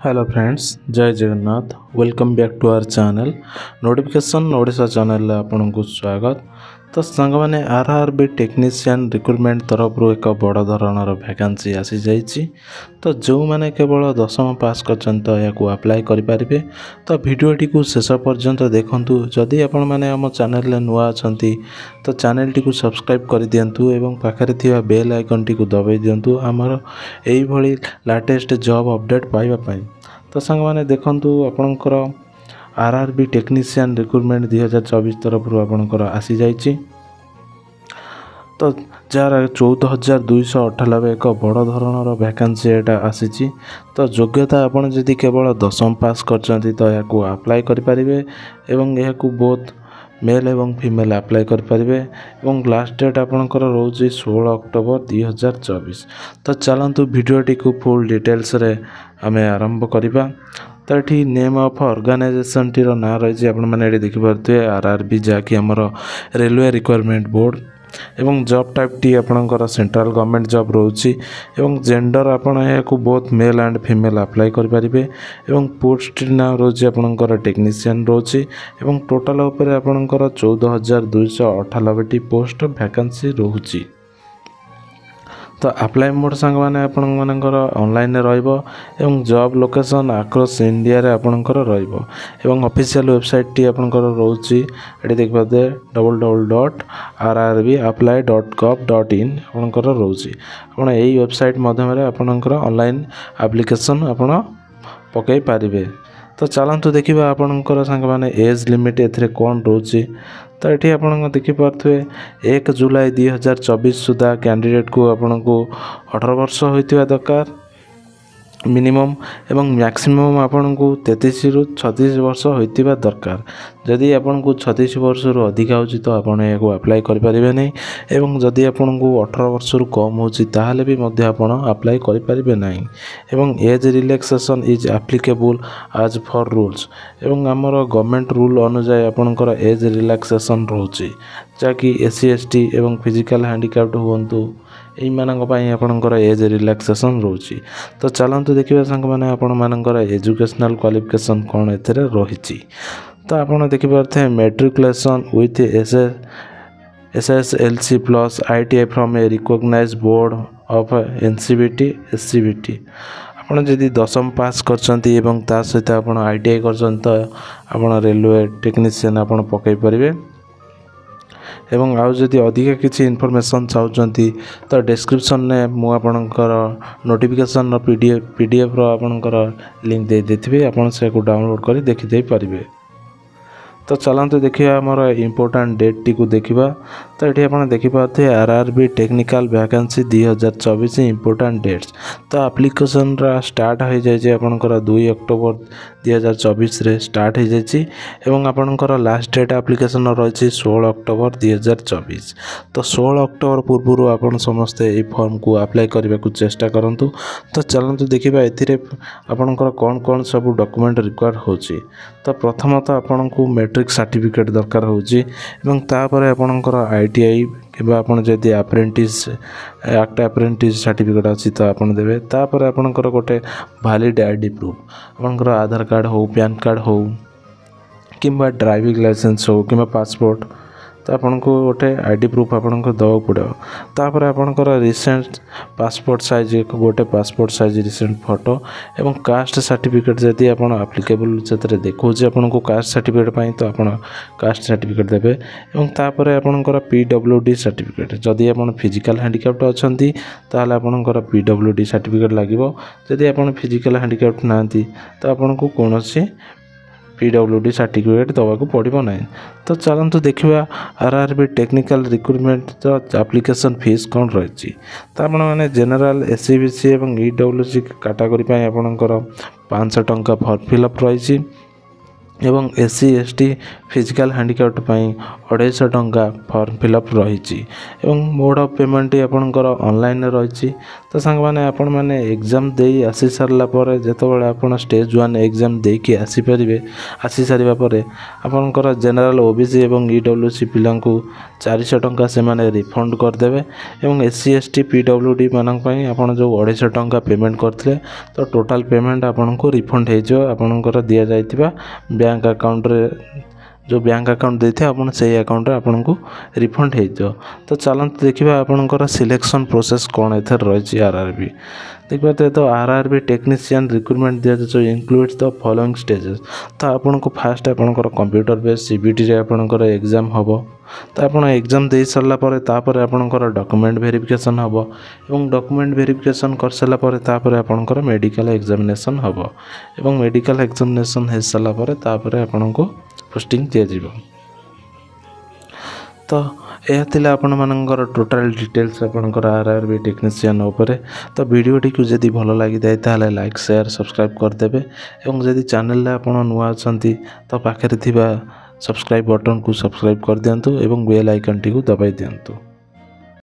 Hello friends, जय Jagannath. Welcome back to our channel notification Odisha channel आपन को स्वागत। तो सांग माने आरआरबी टेक्नीशियन रिक्रुटमेंट तरफ एक बड़ धरणर वैकेंसी आसी जाइए। तो जो मैंने केवल 10वीं पास कर अप्लाई करें तो वीडियोटी को शेष पर्यंत देखूँ। जदि आपण मैंने आम चैनल नुआ अच्छा तो चैनल टी सब्सक्राइब कर दिंतु एवं पाखे थी बेल आइकन टी दबाई दिंतु आमर यही लेटेस्ट जॉब अपडेट पाइबापी। तो सांग मैंने देखूँ आपणकर आरआरबी टेक्नीशियन रिक्रुटमेंट 2024 तरफ आपणकर आसी जाइए। तो जार 14,298 एक बड़ धरणर वैकेंसी एटा आसी। तो योग्यता आपन जदि केवल 10वीं पास करछंती तो याकू अप्लाई करें एवं याकू बोथ मेल एवं फीमेल अप्लाई करें एवं लास्ट डेट आपणकर रोज 16 अक्टोबर 2024। तो चलतु वीडियोटी को फुल डिटेल्स रे आम आरंभ करवा। तो ये नेम ऑफ ऑर्गेनाइजेशन टीर ना रही आपने देखिपे आरआरबी जहाँकि आमर रेलवे रिक्वायरमेंट बोर्ड एवं जॉब टाइप टी आपणकर सेंट्रल गवर्नमेंट जॉब रोची एवं जेंडर आपण या both male and female apply करें एवं पोस्ट ना रोची आपणकर टेक्नीशियन रोची एवं टोटाल उपर आपणकर 14,298 पोस्ट वैकेंसी रोची। तो अप्लाई मोड सांग मैंने आपंकर ऑनलाइन एवं जॉब लोकेशन आक्रॉस इंडिया रे आपंकर एवं ऑफिशियल वेबसाइट टी आपंकर रोची ये देखिए www.rrbapply.gov.in आपंकर रोची आपण यही वेबसाइट माध्यम आपंकर ऑनलाइन एप्लिकेशन आपण पकई पारे। तो चलतु देखा आपंकर सांग मैंने एज लिमिट ए कौन रोची। तो ये आप देखिपे 1 जुलाई 2024 सुधा कैंडिडेट को आपन को 18 वर्ष होता दरकार मिनिमम एवं मैक्सिमम आपन को 33 रु 36 वर्ष होता दरकार। जदि आपन को 36 वर्ष रु अधिक हो तो आपन या अप्लाई करें नहीं एवं जदि आपन को 18 वर्ष रु कम हो ताहले भी मध्य आपन अप्लाई करें नहीं एवं एज रिलैक्सेशन इज एप्लीकेबल आज फॉर रूल्स एवं आमर गवर्नमेंट रूल अनुसार आपनकर एज रिलैक्सेशन रोची जहाँकि SC ST एवं फिजिकल हैंडिकैप्ड हुंतु यही मानी आपंकर एज रिलैक्सेशन रोची। तो चलतु देखिए सांग मैंने आपण मानकर एजुकेशनल क्वालिफिकेशन कौन ए रही। तो आपड़ देखिपे matriculation with SSLC plus ITI from a recognized board of NCVT SCVT आपड़ जदि 10वीं पास करछंती एवं ता सहित आपण ITI करछन तो आपण रेलवे टेक्नीशियन आपण पकई परिबे एवं आउ जदि अधिक किसी इनफॉरमेशन चाहते तो डिस्क्रिप्शन में मुझे नोटिफिकेशन PDF आपणकर लिंक दे देथिबे आपण से को डाउनलोड कर देखि दे पारिबे। तो चलते देखिए आमर इम्पोर्टाट डेट टी को देखा। तो ये आप देखिपे RRB technical vacancy 2024 important dates. तो एप्लिकेशन स्टार्ट हो जाए आपंकर 2 अक्टोबर 2024 रे स्टार्ट हो जाए एवं आपंकर लास्ट डेट एप्लिकेशन रही 16 अक्टोबर 2024। तो 16 अक्टोबर पूर्व आपन समस्ते ये फॉर्म को अप्लाई करने को चेष्टा करूँ। तो चलते देखा ए आपंकर कौन कौन सब डॉक्यूमेंट रिक्वायर्ड होची। तो प्रथमतः आपन को मैट्रिक सर्टिफिकेट दरकार होची एवं तापर आपनकर ITI किबा आपन जदि अप्रेंटिस एक्ट अप्रेंटिस सर्टिफिकेट अच्छी तो आपन देबे। तापर आपनकर गोटे वैलिड ID प्रूफ आपनकर आधार कार्ड हो पैन कार्ड हो किंबा ड्राइविंग लाइसेंस हो किंबा पासपोर्ट तो आपन को गोटे ID प्रूफ आपन को दवा पड़ो। तापर आपनकर रिसेंट पासपोर्ट साइज गोटे पासपोर्ट साइज रिसेंट फोटो एवं कास्ट सर्टिफिकेट जदि आपन एप्लीकेबल से देखो आपन को कास्ट सर्टिफिकेट पाई तो आपन कास्ट सर्टिफिकेट देबे एवं तापर आपनकर PWD सर्टिफिकेट जदि आपन फिजिकल हैंडिकैप्ड अछंती ताहले आपनकर PWD सर्टिफिकेट लागिवो। जदि आपन फिजिकल हैंडिकैप्ड नांती तो आपन को कोनोसी PWD सर्टिफिकेट दवा को पड़ो ना। तो चलतु देखा आरआरबी टेक्निकल रिक्रुटमेंट तो एप्लिकेशन फीस कौन रही। तो आप जनरल SC BC एवं EWC कैटेगरी आपंकर 500 टंका फॉर्म फिलअप रही एवं एससी एसटी फिजिकल हैंडिकैप्ट पई 250 टंका फॉर्म फिलअप रही मोड ऑफ पेमेंट आपणकर ऑनलाइन रही। तो सांग माने आपण माने एग्जाम देई आसी सारला पर जेतबेले आपण स्टेज 1 एग्जाम देकी आसी परिबे आसी सारिबा पर आपणकर जनरल ओबीसी एवं ईडब्ल्यूसी पिलांकू 400 टंका से माने रिफंड कर देबे एवं एससी एसटी पीडब्ल्यूडी मानक पई आपण जो 250 टंका पेमेंट करथिले तो टोटल पेमेंट आपनको रिफंड हे जो आपणकर दिया जायतिबा बैंक अकाउंट रे जो बैंक अकाउंट देते आपन से अकाउंट आपन को रिफंड हो। तो चलते देखा आपंकर सिलेक्शन प्रोसेस कौन एथर रही आरआरबी देखिए तो आरआरबी टेक्नीशियन रिक्रुटमेंट दिया जो इंक्लूड द फॉलोइंग स्टेजेस। तो आपन को फास्ट आपंकर कंप्यूटर बेस्ड सीबीटी रे आपंकर एग्जाम हम तो आप एग्जाम दे सारा पर आपंकर डॉक्यूमेंट वेरिफिकेशन हम और डॉक्यूमेंट वेरिफिकेशन कर सारापर आपंकर मेडिकल एग्जामिनेशन हम और मेडिकल एग्जामिनेशन हो सारापर आपन को पोस्टिंग दिया। तो यह थिला आपण मानकर टोटल डिटेल्स आपनकर आरआरबी टेक्नीशियन उपरे। तो वीडियोटी को जदि भल लगी थाए ताले लाइक शेयर सब्सक्राइब करदेबे और जदि चैनल रे आपण नुआ अछंती तो पाखरे थिबा सब्सक्राइब बटन को सब्सक्राइब कर दियंतु एवं बेल आइकन टी को दबाई दियंतु।